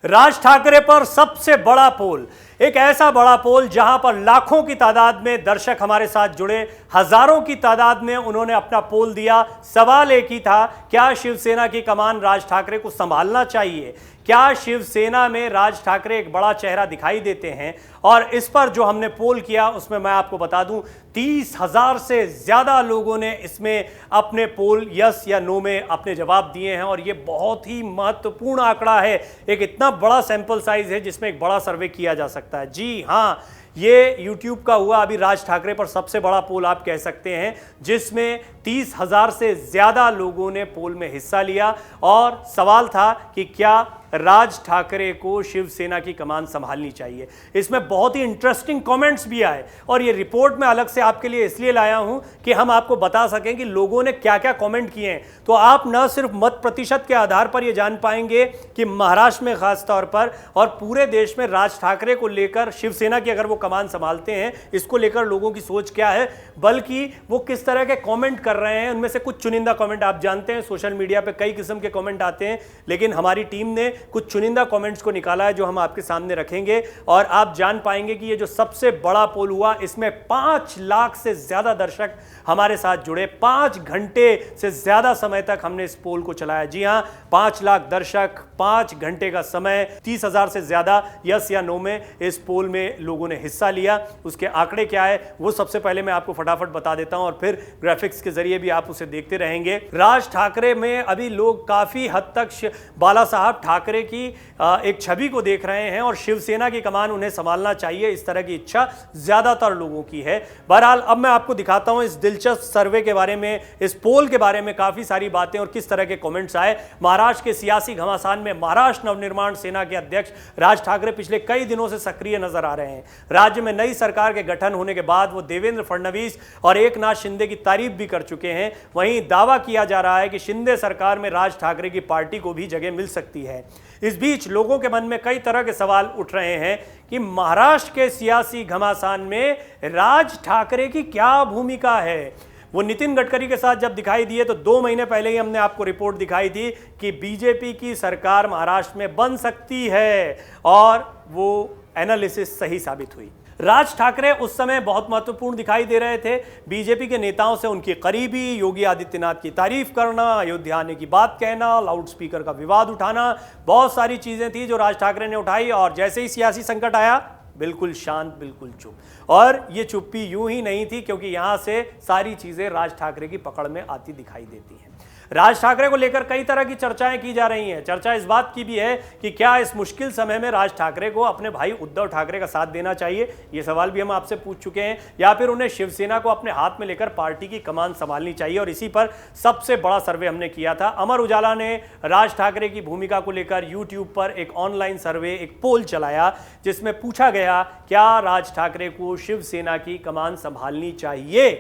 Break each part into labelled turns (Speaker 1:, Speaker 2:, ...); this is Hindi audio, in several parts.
Speaker 1: राज ठाकरे पर सबसे बड़ा पोल, एक ऐसा बड़ा पोल जहां पर लाखों की तादाद में दर्शक हमारे साथ जुड़े, हजारों की तादाद में उन्होंने अपना पोल दिया। सवाल एक ही था, क्या शिवसेना की कमान राज ठाकरे को संभालना चाहिए? क्या शिवसेना में राज ठाकरे एक बड़ा चेहरा दिखाई देते हैं? और इस पर जो हमने पोल किया उसमें मैं आपको बता दूं 30,000 से ज्यादा लोगों ने इसमें अपने पोल यस या नो में अपने जवाब दिए हैं और ये बहुत ही महत्वपूर्ण आंकड़ा है। एक इतना बड़ा सैंपल साइज है जिसमें एक बड़ा सर्वे किया जा सकता है। जी हां, ये YouTube का हुआ अभी राज ठाकरे पर सबसे बड़ा पोल आप कह सकते हैं, जिसमें 30,000 से ज्यादा लोगों ने पोल में हिस्सा लिया और सवाल था कि क्या राज ठाकरे को शिवसेना की कमान संभालनी चाहिए। इसमें बहुत ही इंटरेस्टिंग कमेंट्स भी आए और ये रिपोर्ट में अलग से आपके लिए इसलिए लाया हूं कि हम आपको बता सकें कि लोगों ने क्या क्या कमेंट किए हैं। तो आप न सिर्फ मत प्रतिशत के आधार पर यह जान पाएंगे कि महाराष्ट्र में खास तौर पर और पूरे देश में राज ठाकरे को लेकर, शिवसेना की अगर वो कमान संभालते हैं, इसको लेकर लोगों की सोच क्या है, बल्कि वो किस तरह के कमेंट कर रहे हैं। उनमें से कुछ चुनिंदा कमेंट आप जानते हैं, सोशल मीडिया पे कई किस्म के कमेंट आते हैं, लेकिन हमारी टीम ने कुछ चुनिंदा कमेंट्स को निकाला है जो हम आपके सामने रखेंगे और आप जान पाएंगे कि ये जो सबसे बड़ा पोल हुआ इसमें 5 लाख से ज्यादा दर्शक हमारे साथ जुड़े। 5 घंटे से ज्यादा समय तक हमने इस पोल को चलाया। जी हां, 5 लाख दर्शक, 5 घंटे का समय, 30,000 से ज्यादा यस या नो में इस पोल में लोगों ने हिस्सा लिया। उसके आंकड़े क्या है वो सबसे पहले मैं आपको फटाफट बता देता हूं और फिर ग्राफिक्स के जरिए भी आप उसे देखते रहेंगे। राज ठाकरे में अभी लोग काफी हद तक बाला साहब ठाकरे की एक छवि को देख रहे हैं और शिवसेना की कमान उन्हें संभालना चाहिए, इस तरह की इच्छा ज्यादातर लोगों की है। बहरहाल अब मैं आपको दिखाता हूं इस दिलचस्प सर्वे के बारे में, इस पोल के बारे में काफी सारी बातें और किस तरह के कमेंट्स आए। महाराष्ट्र के सियासी घमासान में महाराष्ट्र नवनिर्माण सेना के अध्यक्ष राज ठाकरे पिछले कई दिनों से सक्रिय नजर आ रहे हैं। राज्य में नई सरकार के गठन होने के बाद वो देवेंद्र फडणवीस और एकनाथ शिंदे की तारीफ भी कर चुके हैं। वहीं दावा किया जा रहा है कि शिंदे सरकार में राज ठाकरे की पार्टी को भी जगह मिल सकती है। इस बीच लोगों के मन में कई तरह के सवाल उठ रहे हैं कि महाराष्ट्र के सियासी घमासान में राज ठाकरे की क्या भूमिका है। वो नितिन गडकरी के साथ जब दिखाई दिए तो 2 महीने पहले ही हमने आपको रिपोर्ट दिखाई थी कि बीजेपी की सरकार महाराष्ट्र में बन सकती है और वो एनालिसिस सही साबित हुई। राज ठाकरे उस समय बहुत महत्वपूर्ण दिखाई दे रहे थे। बीजेपी के नेताओं से उनकी करीबी, योगी आदित्यनाथ की तारीफ करना, अयोध्या आने की बात कहना, लाउड स्पीकर का विवाद उठाना, बहुत सारी चीजें थी जो राज ठाकरे ने उठाई और जैसे ही सियासी संकट आया बिल्कुल शांत, बिल्कुल चुप। और ये चुप्पी यूं ही नहीं थी क्योंकि यहां से सारी चीजें राज ठाकरे की पकड़ में आती दिखाई देती हैं। राज ठाकरे को लेकर कई तरह की चर्चाएं की जा रही हैं। चर्चा इस बात की भी है कि क्या इस मुश्किल समय में राज ठाकरे को अपने भाई उद्धव ठाकरे का साथ देना चाहिए, ये सवाल भी हम आपसे पूछ चुके हैं, या फिर उन्हें शिवसेना को अपने हाथ में लेकर पार्टी की कमान संभालनी चाहिए। और इसी पर सबसे बड़ा सर्वे हमने किया था। अमर उजाला ने राज ठाकरे की भूमिका को लेकर यूट्यूब पर एक ऑनलाइन सर्वे, एक पोल चलाया जिसमें पूछा गया क्या राज ठाकरे को शिवसेना की कमान संभालनी चाहिए।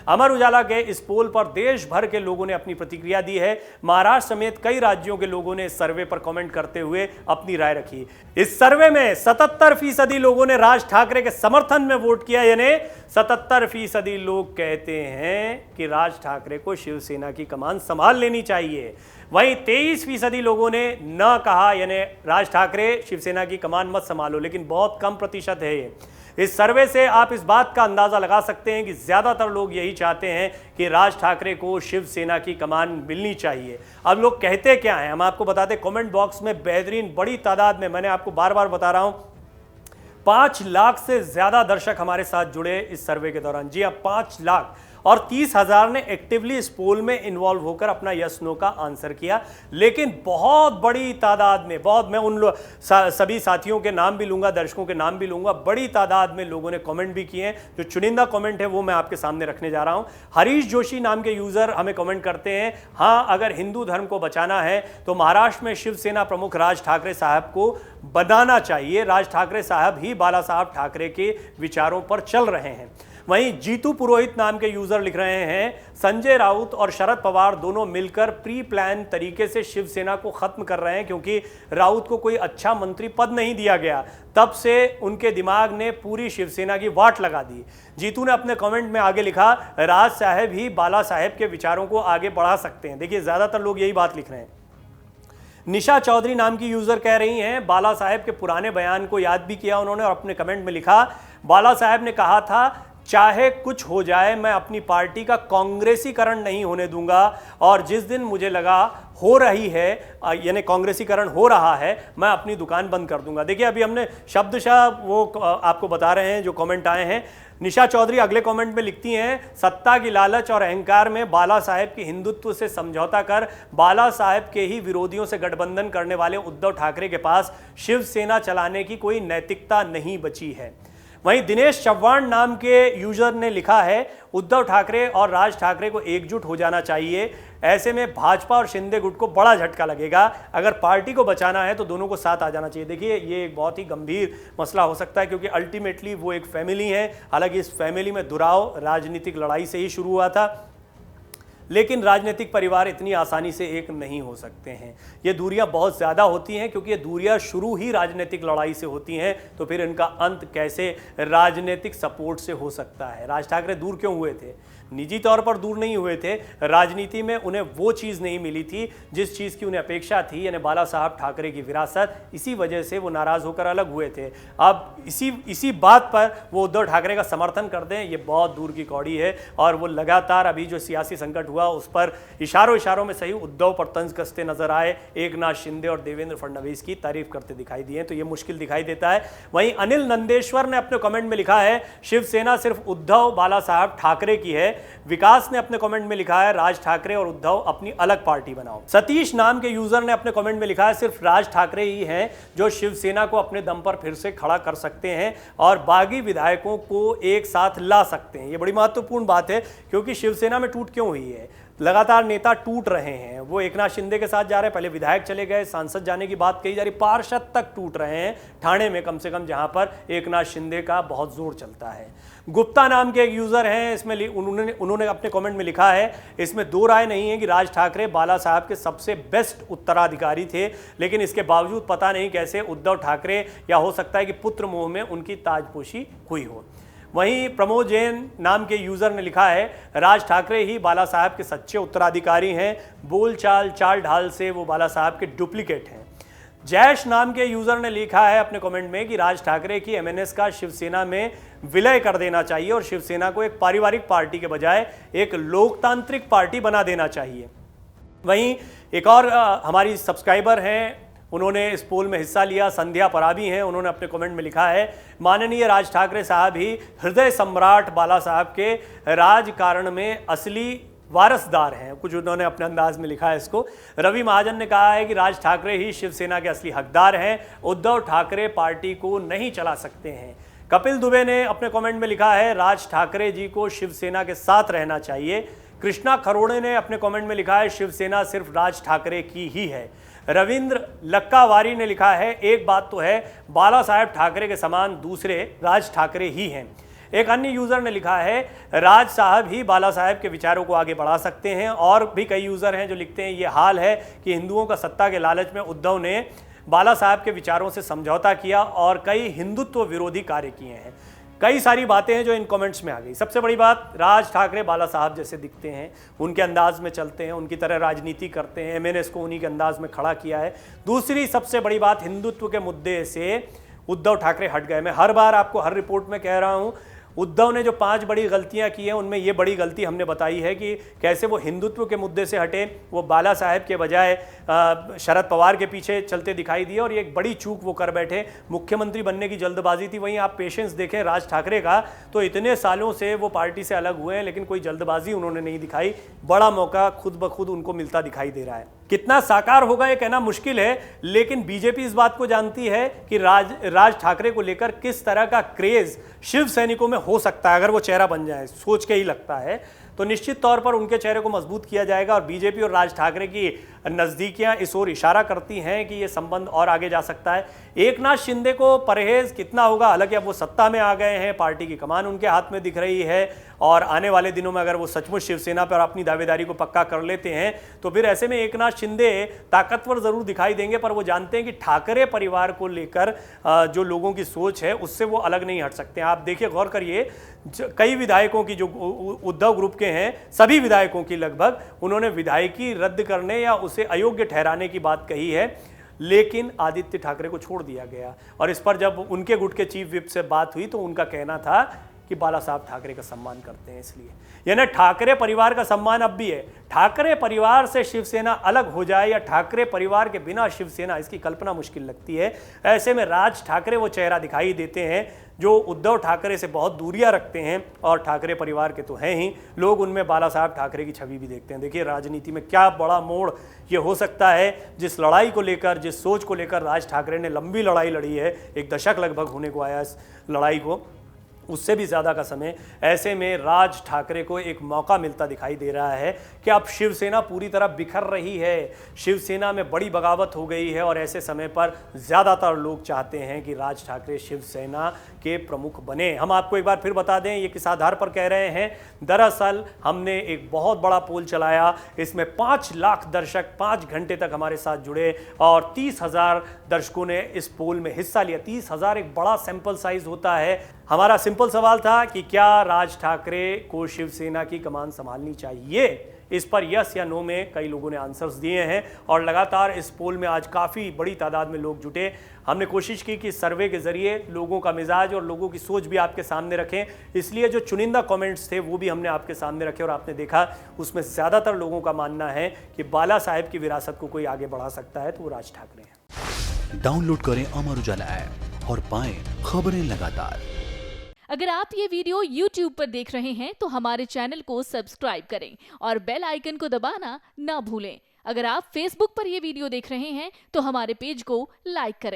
Speaker 1: अमर उजाला के इस पोल पर देश भर के लोगों ने अपनी प्रतिक्रिया दी है। महाराष्ट्र समेत कई राज्यों के लोगों ने इस सर्वे पर कमेंट करते हुए अपनी राय रखी। इस सर्वे में 77% लोगों ने राज ठाकरे के समर्थन में वोट किया, यानी 77% लोग कहते हैं कि राज ठाकरे को शिवसेना की कमान संभाल लेनी चाहिए। वहीं 23% लोगों ने न कहा, यानी राज ठाकरे शिवसेना की कमान मत संभालो, लेकिन बहुत कम प्रतिशत है ये। इस सर्वे से आप इस बात का अंदाजा लगा सकते हैं कि ज्यादातर लोग यही चाहते हैं कि राज ठाकरे को शिवसेना की कमान मिलनी चाहिए। अब लोग कहते क्या हैं हम आपको बताते। कमेंट बॉक्स में बेहतरीन बड़ी तादाद में, मैंने आपको बार बार बता रहा हूं, 5 लाख से ज्यादा दर्शक हमारे साथ जुड़े इस सर्वे के दौरान। जी हां, 5 लाख, और 30,000 ने एक्टिवली इस पोल में इन्वॉल्व होकर अपना यस नो का आंसर किया। लेकिन बहुत बड़ी तादाद में, मैं उन सभी साथियों के नाम भी लूंगा, दर्शकों के नाम भी लूंगा, बड़ी तादाद में लोगों ने कमेंट भी किए हैं। जो चुनिंदा कमेंट है वो मैं आपके सामने रखने जा रहा हूं। हरीश जोशी नाम के यूजर हमें कमेंट करते हैं, हाँ, अगर हिंदू धर्म को बचाना है तो महाराष्ट्र में शिवसेना प्रमुख राज ठाकरे साहब को बनाना चाहिए। राज ठाकरे साहब ही बाला साहब ठाकरे के विचारों पर चल रहे हैं। वहीं जीतू पुरोहित नाम के यूजर लिख रहे हैं, संजय राउत और शरद पवार दोनों मिलकर प्री प्लान तरीके से शिवसेना को खत्म कर रहे हैं, क्योंकि राउत को कोई अच्छा मंत्री पद नहीं दिया गया, तब से उनके दिमाग ने पूरी शिवसेना की वाट लगा दी। जीतू ने अपने कमेंट में आगे लिखा, राज साहब ही बाला साहब के विचारों को आगे बढ़ा सकते हैं। देखिए, ज्यादातर लोग यही बात लिख रहे हैं। निशा चौधरी नाम की यूजर कह रही हैं बाला साहेब के पुराने बयान को याद भी किया उन्होंने और अपने कमेंट में लिखा, बाला साहेब ने कहा था चाहे कुछ हो जाए मैं अपनी पार्टी का कांग्रेसीकरण नहीं होने दूंगा, और जिस दिन मुझे लगा हो रही है यानी कांग्रेसीकरण हो रहा है मैं अपनी दुकान बंद कर दूंगा। देखिए अभी हमने शब्दशः वो आपको बता रहे हैं जो कमेंट आए हैं। निशा चौधरी अगले कमेंट में लिखती हैं, सत्ता की लालच और अहंकार में बाला साहेब के हिंदुत्व से समझौता कर बाला साहेब के ही विरोधियों से गठबंधन करने वाले उद्धव ठाकरे के पास शिवसेना चलाने की कोई नैतिकता नहीं बची है। वहीं दिनेश चव्हाण नाम के यूजर ने लिखा है, उद्धव ठाकरे और राज ठाकरे को एकजुट हो जाना चाहिए, ऐसे में भाजपा और शिंदे गुट को बड़ा झटका लगेगा, अगर पार्टी को बचाना है तो दोनों को साथ आ जाना चाहिए। देखिए ये एक बहुत ही गंभीर मसला हो सकता है क्योंकि अल्टीमेटली वो एक फैमिली है, हालांकि इस फैमिली में दुराव राजनीतिक लड़ाई से ही शुरू हुआ था, लेकिन राजनीतिक परिवार इतनी आसानी से एक नहीं हो सकते हैं। ये दूरियां बहुत ज़्यादा होती हैं क्योंकि ये दूरियां शुरू ही राजनीतिक लड़ाई से होती हैं, तो फिर इनका अंत कैसे राजनीतिक सपोर्ट से हो सकता है। राज ठाकरे दूर क्यों हुए थे? निजी तौर पर दूर नहीं हुए थे, राजनीति में उन्हें वो चीज़ नहीं मिली थी जिस चीज़ की उन्हें अपेक्षा थी, यानी बाला साहब ठाकरे की विरासत, इसी वजह से वो नाराज़ होकर अलग हुए थे। अब इसी बात पर वो उद्धव ठाकरे का समर्थन कर दें, ये बहुत दूर की कौड़ी है, और वो लगातार अभी जो सियासी संकट हुआ उस पर इशारों में सही उद्धव पर तंज कसते नजर आए, एकनाथ शिंदे और देवेंद्र फडणवीस की तारीफ करते दिखाई दिए, तो ये मुश्किल दिखाई देता है। वहीं अनिल नंदेश्वर ने अपने कमेंट में लिखा है, शिवसेना सिर्फ उद्धव बाला साहब ठाकरे की है। विकास ने अपने कमेंट में लिखा है, राज ठाकरे और उद्धव अपनी अलग पार्टी बनाओ। सतीश नाम के यूजर ने अपने कमेंट में लिखा है, सिर्फ राज ठाकरे ही हैं जो शिवसेना को अपने दम पर फिर से खड़ा कर सकते हैं और बागी विधायकों को एक साथ ला सकते हैं। ये बड़ी महत्वपूर्ण बात है क्योंकि शिवसेना में टूट क्यों हुई है, लगातार नेता टूट रहे हैं। वो एकनाथ शिंदे के साथ जा रहे हैं, पहले विधायक चले गए, सांसद जाने की बात कही जा रही, पार्षद तक टूट रहे हैं ठाणे में कम से कम, जहां पर एकनाथ शिंदे का बहुत जोर चलता है। गुप्ता नाम के एक यूजर हैं, इसमें उन्होंने अपने कमेंट में लिखा है, इसमें दो राय नहीं है कि राज ठाकरे बाला साहब के सबसे बेस्ट उत्तराधिकारी थे, लेकिन इसके बावजूद पता नहीं कैसे उद्धव ठाकरे, या हो सकता है कि पुत्र मोह में उनकी ताजपोशी हुई हो। वहीं प्रमोद जैन नाम के यूजर ने लिखा है, राज ठाकरे ही बाला साहब के सच्चे उत्तराधिकारी हैं, बोलचाल चाल ढाल से वो बाला साहब के डुप्लीकेट हैं। जैश नाम के यूजर ने लिखा है अपने कमेंट में कि राज ठाकरे की एमएनएस का शिवसेना में विलय कर देना चाहिए और शिवसेना को एक पारिवारिक पार्टी के बजाय एक लोकतांत्रिक पार्टी बना देना चाहिए। वहीं एक और हमारी सब्सक्राइबर हैं, उन्होंने इस पोल में हिस्सा लिया, संध्या पराबी हैं, उन्होंने अपने कमेंट में लिखा है, माननीय राज ठाकरे साहब ही हृदय सम्राट बाला साहब के राजकारण में असली वारसदार हैं, कुछ उन्होंने अपने अंदाज में लिखा है इसको। रवि महाजन ने कहा है कि राज ठाकरे ही शिवसेना के असली हकदार हैं, उद्धव ठाकरे पार्टी को नहीं चला सकते हैं। कपिल दुबे ने अपने कमेंट में लिखा है, राज ठाकरे जी को शिवसेना के साथ रहना चाहिए। कृष्णा खरोड़े ने अपने कमेंट में लिखा है, शिवसेना सिर्फ राज ठाकरे की ही है। रविंद्र लक्कावारी ने लिखा है, एक बात तो है, बाला साहेब ठाकरे के समान दूसरे राज ठाकरे ही हैं। एक अन्य यूजर ने लिखा है, राज साहब ही बाला साहेब के विचारों को आगे बढ़ा सकते हैं। और भी कई यूजर हैं जो लिखते हैं, ये हाल है कि हिंदुओं का सत्ता के लालच में उद्धव ने बाला साहब के विचारों से समझौता किया और कई हिंदुत्व विरोधी कार्य किए हैं। कई सारी बातें हैं जो इन कमेंट्स में आ गई। सबसे बड़ी बात, राज ठाकरे बाला साहब जैसे दिखते हैं, उनके अंदाज में चलते हैं, उनकी तरह राजनीति करते हैं, एमएनएस को उन्हीं के अंदाज में खड़ा किया है। दूसरी सबसे बड़ी बात, हिंदुत्व के मुद्दे से उद्धव ठाकरे हट गए। मैं हर बार आपको हर रिपोर्ट में कह रहा हूं, उद्धव ने जो 5 बड़ी गलतियां की हैं उनमें ये बड़ी गलती हमने बताई है कि कैसे वो हिंदुत्व के मुद्दे से हटे, वो बाला साहेब के बजाय शरद पवार के पीछे चलते दिखाई दिए और ये एक बड़ी चूक वो कर बैठे। मुख्यमंत्री बनने की जल्दबाजी थी। वहीं आप पेशेंस देखें राज ठाकरे का, तो इतने सालों से वो पार्टी से अलग हुए हैं लेकिन कोई जल्दबाजी उन्होंने नहीं दिखाई। बड़ा मौका खुद ब खुद उनको मिलता दिखाई दे रहा है। कितना साकार होगा ये कहना मुश्किल है, लेकिन बीजेपी इस बात को जानती है कि राज ठाकरे को लेकर किस तरह का क्रेज शिव सैनिकों में हो सकता है। अगर वो चेहरा बन जाए, सोच के ही लगता है, तो निश्चित तौर पर उनके चेहरे को मजबूत किया जाएगा। और बीजेपी और राज ठाकरे की नज़दीकियां इस ओर इशारा करती हैं कि ये संबंध और आगे जा सकता है। एकनाथ शिंदे को परहेज कितना होगा, हालांकि अब वो सत्ता में आ गए हैं, पार्टी की कमान उनके हाथ में दिख रही है और आने वाले दिनों में अगर वो सचमुच शिवसेना पर अपनी दावेदारी को पक्का कर लेते हैं तो फिर ऐसे में एकनाथ शिंदे ताकतवर जरूर दिखाई देंगे, पर वो जानते हैं कि ठाकरे परिवार को लेकर जो लोगों की सोच है उससे वो अलग नहीं हट सकते हैं। आप देखिए, गौर करिए, कई विधायकों की जो उद्धव ग्रुप के हैं, सभी विधायकों की लगभग, उन्होंने विधायकी रद्द करने या उसे उसे अयोग्य ठहराने की बात कही है, लेकिन आदित्य ठाकरे को छोड़ दिया गया। और इस पर जब उनके गुट के चीफ विप से बात हुई तो उनका कहना था कि बाला साहब ठाकरे का सम्मान करते हैं इसलिए। यानी ठाकरे परिवार का सम्मान अब भी है। ठाकरे परिवार से शिवसेना अलग हो जाए या ठाकरे परिवार के बिना शिवसेना, इसकी कल्पना मुश्किल लगती है। ऐसे में राज ठाकरे वो चेहरा दिखाई देते हैं जो उद्धव ठाकरे से बहुत दूरियां रखते हैं और ठाकरे परिवार के तो हैं ही, लोग उनमें बाला साहब ठाकरे की छवि भी देखते हैं। देखिए राजनीति में क्या बड़ा मोड़ ये हो सकता है। जिस लड़ाई को लेकर, जिस सोच को लेकर राज ठाकरे ने लंबी लड़ाई लड़ी है, 1 दशक लगभग होने को आया इस लड़ाई को, उससे भी ज़्यादा का समय। ऐसे में राज ठाकरे को एक मौका मिलता दिखाई दे रहा है कि अब शिवसेना पूरी तरह बिखर रही है, शिवसेना में बड़ी बगावत हो गई है और ऐसे समय पर ज़्यादातर लोग चाहते हैं कि राज ठाकरे शिवसेना के प्रमुख बने। हम आपको एक बार फिर बता दें ये किस आधार पर कह रहे हैं। दरअसल हमने एक बहुत बड़ा पोल चलाया, इसमें 5 लाख दर्शक 5 घंटे तक हमारे साथ जुड़े और 30,000 दर्शकों ने इस पोल में हिस्सा लिया। 30,000 एक बड़ा सैंपल साइज होता है। हमारा सिंपल सवाल था कि क्या राज ठाकरे को शिवसेना की कमान संभालनी चाहिए। इस पर यस या नो में कई लोगों ने आंसर्स दिए हैं और लगातार इस पोल में आज काफ़ी बड़ी तादाद में लोग जुटे। हमने कोशिश की कि सर्वे के जरिए लोगों का मिजाज और लोगों की सोच भी आपके सामने रखें, इसलिए जो चुनिंदा कमेंट्स थे वो भी हमने आपके सामने रखे और आपने देखा उसमें ज़्यादातर लोगों का मानना है कि बाला साहेब की विरासत को कोई आगे बढ़ा सकता है तो वो राज ठाकरे हैं।
Speaker 2: डाउनलोड करें अमर उजाला ऐप और पाएं खबरें लगातार।
Speaker 3: अगर आप ये वीडियो YouTube पर देख रहे हैं तो हमारे चैनल को सब्सक्राइब करें और बेल आइकन को दबाना ना भूलें। अगर आप Facebook पर ये वीडियो देख रहे हैं तो हमारे पेज को लाइक करें।